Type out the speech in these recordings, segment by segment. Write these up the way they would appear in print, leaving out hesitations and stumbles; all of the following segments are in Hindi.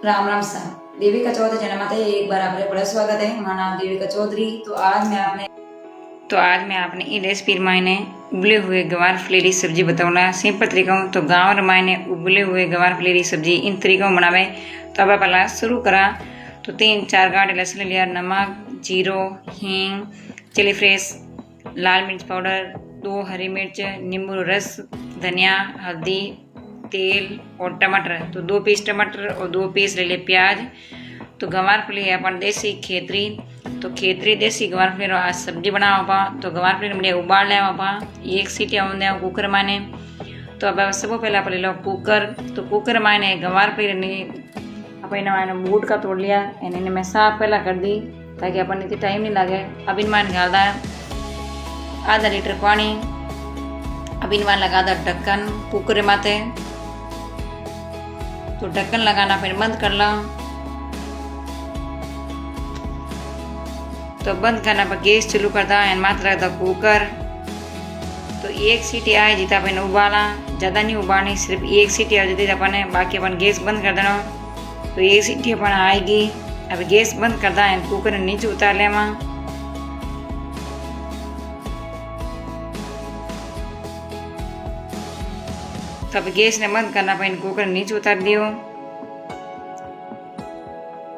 राम राम सा देविका चौधरी चैनल में एक बार आपका बड़ा स्वागत है। मेरा नाम देविका चौधरी। तो आज मैं आपने ई रेसिपी मायने उबले हुए गवार फलेरी सब्जी बताऊंगा सिंपल तरीका। तो गाँव मायने उबले हुए गवार फलेरी सब्जी इन तरीकों बनावे। तो अब पहला शुरू करा। तो 3-4 गांठ लहसुन लिया, नमक, जीरो, हींग, चिली फ्रेश, लाल मिर्च पाउडर, 2 हरी मिर्च, नींबू रस, धनिया, हल्दी, तेल और टमाटर। तो 2 पीस टमाटर और 2 पीस ले लिए प्याज। तो गंवार फली है अपन देसी खेतरी। तो खेतरी देसी गंवार फली आज सब्जी बनावा पा। तो गंवार फली बढ़िया उबाल लेवा पा, 1 सीटी आने कुकर माने। तो अब सब पहले आप ले लो कुकर। तो कुकर माने गंवार फली अपन मैंने बूट का तोड़ लिया, इन्हें मैं साफ पहला कर दी ताकि अपन इतनी टाइम नहीं लगे। अब इन मान डाल आधा लीटर पानी। अब इन मान लगा दा ढक्कन कुकर माथे। तो ढक्कन लगाना फिर बंद कर लो। तो बंद करना पर गैस चालू कर दा, मात्र रख दा कुकर। तो 1 सीटी आए जितना अपन उबाला, ज़्यादा नहीं उबालनी, सिर्फ 1 सीटी आ जाती अपन ने, बाकी अपन गैस बंद कर देना। तो 1 सीटी अपन आएगी। अब गैस बंद कर दा, कुकर नीचे उतार लेवा। तब गैस ने बंद करना पर इन कुकर नीचे उतार दियो।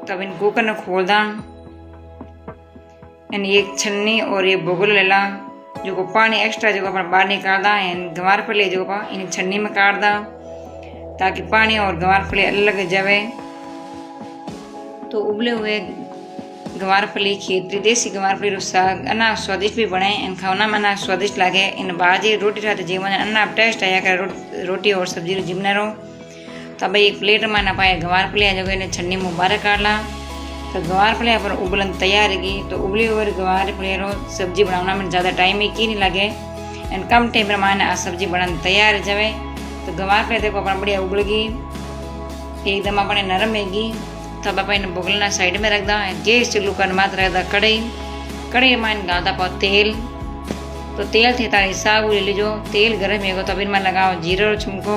तब इन कुकर ने खोल दा। इन एक छन्नी और एक बोगल ले ला, जो को पानी एक्स्ट्रा जो अपन बाहर निकाल दा। इन गंवार फली जो इन छन्नी में काट दा ताकि पानी और गंवार फली अलग जावे। तो उबले हुए गंवार फली खेतरी देसी गंवार फली साग अना स्वादिष्ट भी बने। इन खाना में अना स्वादिष्ट लगे। इन बाजी रोटी साथ जीवन अना टेस्ट आया कर रोटी और सब्जी जिमने रहो। तब एक प्लेट में ना पाए गंवार फलियाँ जो इन्हें छन्नी में बाहर काट ला। तो गंवार फलियाँ पर उबलन तैयार रहेगी। तो उबली हुई गंवार फलियाँ सब्जी बनाना में ज़्यादा टाइम ही की नहीं लगे। एंड कम टाइम पर माने आज सब्जी बनाना तैयार जावे। तो गंवार फलियाँ देखो अपन बढ़िया उबलेगी, एकदम अपने नरम रहेगी। तब अपन बुगलना साइड में रख दा। गैस चालू कर मात्र रख दा कढ़ाई में डाल दा तेल। तो तेल थे तारी साग ले लीजो। तेल गर्म है तो अब इनमें लगाओ जीरो छुमको,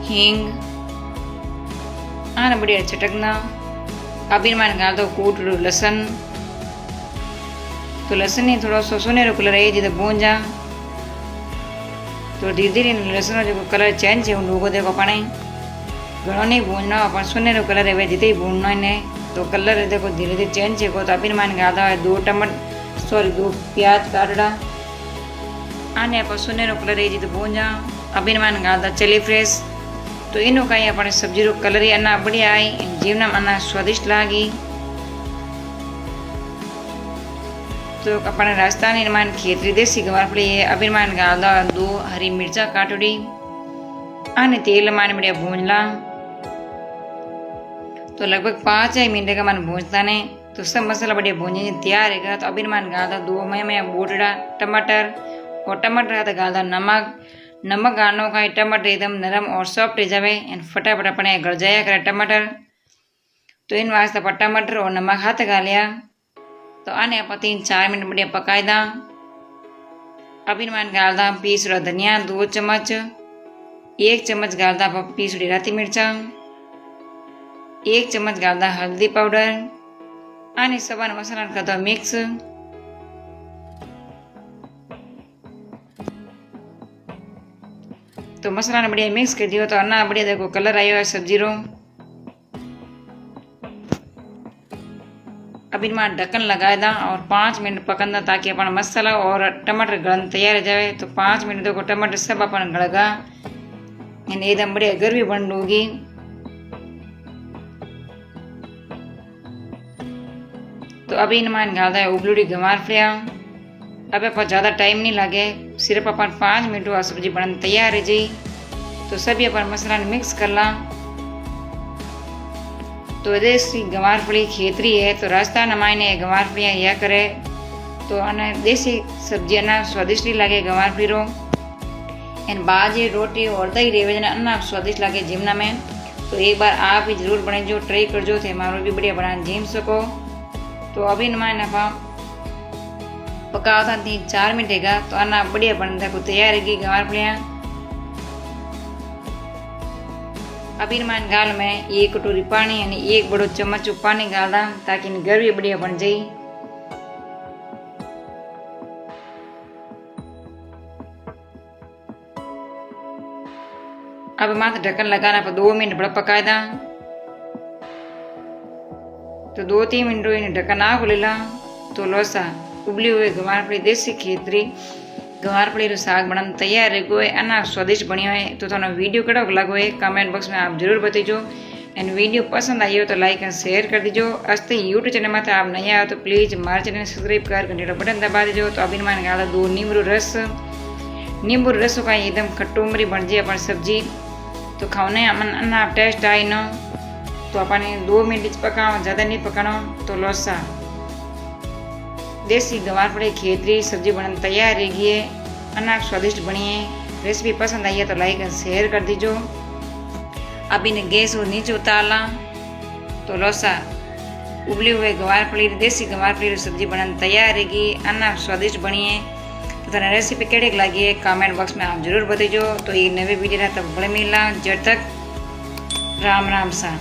हींग, आना बढ़िया चटकना। अब इनमें डाल दो कूट लहसुन। तो लहसुन ही थोड़ा सा सुनहरो कलर है जिधर भून जा। तो धीरे धीरे लहसुन जो कलर चेंज है उनको देखो पानी घणो नहीं भूनना, अपन सुनहरो कलर है जितने ही भूनना इन्हें। तो कलर देखो धीरे धीरे चेंज है। तो अब इनमें डालता है 2 प्याज काटड़ा। आने अपन सुनहरो कलर है जितने भून जा। अब इनमें डालता चिली फ्रेश। तो इनो कहीं अपने सब्जी रो कलर ही अन्ना बढ़िया आई, जीवना अन्ना स्वादिष्ट लागी। तो अपने राजस्थानी इनमान खेतरी देसी गंवार फली है। अब इनमान डालदा 2 हरी मिर्चा काटोड़ी। आने तेल मान बढ़िया भून ला। तो लगभग 5 मिनट का मन भूनता ने। तो सब मसाला बढ़िया भूनने तैयार है। तो अब इनमान डालदा 2 में बोटड़ा टमाटर और टमाटर का डालदा नमक गानो का टमाटर एकदम नरम और सॉफ्ट हो जावे। एंड फटाफट अपने गल जाया करे टमाटर। तो इन वास्ते पर टमाटर और नमक हाथ गा लिया। तो आने आप 3-4 मिनट बढ़िया पकाई दा। अब इनमें डाल दा पीस धनिया 2 चम्मच, 1 चम्मच डाल दा पीस राती मिर्चा, 1 चम्मच डाल दा हल्दी पाउडर। आने सब मसाला कर दो मिक्स। तो मसाला ने बढ़िया मिक्स कर दियो। तो अन्ना बढ़िया देखो कलर आयो है सब्जी रो। अब इनमें ढक्कन लगाए दा और 5 मिनट पकना ताकि अपन मसाला और टमाटर गलन तैयार हो जाए। तो 5 मिनट देखो टमाटर सब अपन गड़गा एकदम बढ़िया गर्वी बन लूगी। तो अभी इनमें डाल दा उबलूड़ी गंवार फलियाँ। अब अपन ज़्यादा टाइम नहीं लगे, सिर्फ अपन 5 मिनट में सब्जी बनने तैयार है जी। तो सभी अपन मसाला मिक्स कर ला। तो देसी गंवार फली खेतरी है। तो राजस्थान मायने गंवार फलियाँ यह करे। तो अना देसी सब्जी अना स्वादिष्ट लगे गंवार फली रो। एंड बाजी रोटी और दही रेवे अन्ना स्वादिष्ट लगे जिमना में। तो एक बार आप ही जरूर बने जो ट्राई कर जो थे मारो भी बढ़िया बना जिम सको। तो अभी इनमें नफा पकाओ था 3-4 मिनट का। तो अन्ना बढ़िया बनता को तैयार है गंवार फलियाँ। अब इन गाल में 1 कटोरी पानी यानी 1 बड़ो चम्मच पानी गालदा ताकि ग्रेवी बढ़िया बन जाए। अब माथे ढक्कन लगाना पर 2 मिनट बड़ा पकाए दा। तो 2-3 मिनट इन ढक्कन आग लेला तो लोसा उबली हुए गवारफली देसी खेतरी गवारफली रो साग बनाने तैयार है। गोए अना स्वादिष्ट बनियो है। तो थानो वीडियो कड़क लगो है कमेंट बॉक्स में आप जरूर बताइजो। एंड वीडियो पसंद आई हो तो लाइक एंड शेयर कर दीजिए। अस्ते यूट्यूब चैनल में आप नया हो तो प्लीज हमारे चैनल सब्सक्राइब कर घंटे बटन दबा दीजिए। तो अभी मान गाला 2 नींबू रस का एकदम खट्टू मरी बन जाए अपन सब्जी। तो खाने अमन अन्ना टेस्ट आई न तो अपन 2 मिनट पकाओ, ज़्यादा नहीं पकाना। तो लोसा देसी गवारफली खेतरी सब्जी बनने तैयार रहेगी है। अन्ना स्वादिष्ट बनी है। रेसिपी पसंद आई है तो लाइक एंड शेयर कर दीजिए। अब इन्हें गैस और नीचे उतारला तो लोसा उबले हुए गवारफली देसी गवारफली सब्जी बनने तैयार रहेगी। अन्ना स्वादिष्ट बनी है। तो तेरा रेसिपी कैसे लगी है कमेंट बॉक्स में आप जरूर बताइए। तो ये नवे वीडियो तब बड़े मिलना जब तक राम राम सा।